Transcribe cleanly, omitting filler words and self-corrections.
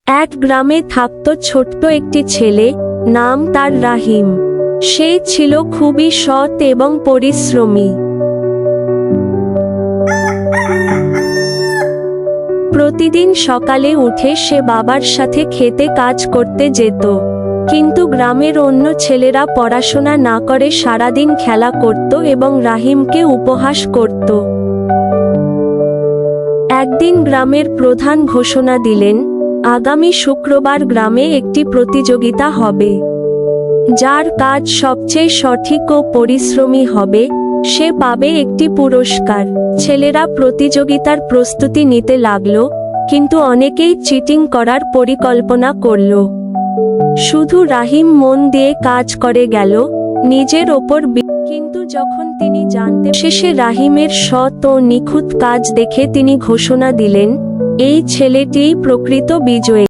এক গ্রামে থাকত ছোট্ট একটি ছেলে, নাম তার রাহিম। সে ছিল খুবই সৎ এবং পরিশ্রমী। প্রতিদিন সকালে উঠে সে বাবার সাথে খেতে কাজ করতে যেত। কিন্তু গ্রামের অন্য ছেলেরা পড়াশোনা না করে সারাদিন খেলা করত এবং রাহিমকে উপহাস করত। একদিন গ্রামের প্রধান ঘোষণা দিলেন, আগামী শুক্রবার গ্রামে একটি প্রতিযোগিতা হবে। যার কাজ সবচেয়ে সঠিক ও পরিশ্রমী হবে সে পাবে একটি পুরস্কার। ছেলেরা প্রতিযোগিতার প্রস্তুতি নিতে লাগলো, কিন্তু অনেকেই চিটিং করার পরিকল্পনা করল। শুধু রাহিম মন দিয়ে কাজ করে গেল, নিজের ওপর। কিন্তু যখন তিনি জানতে শেষে রাহিমের সৎ ও নিখুঁত কাজ দেখে তিনি ঘোষণা দিলেন, এই ছেলেটিই প্রকৃত বিজয়ী।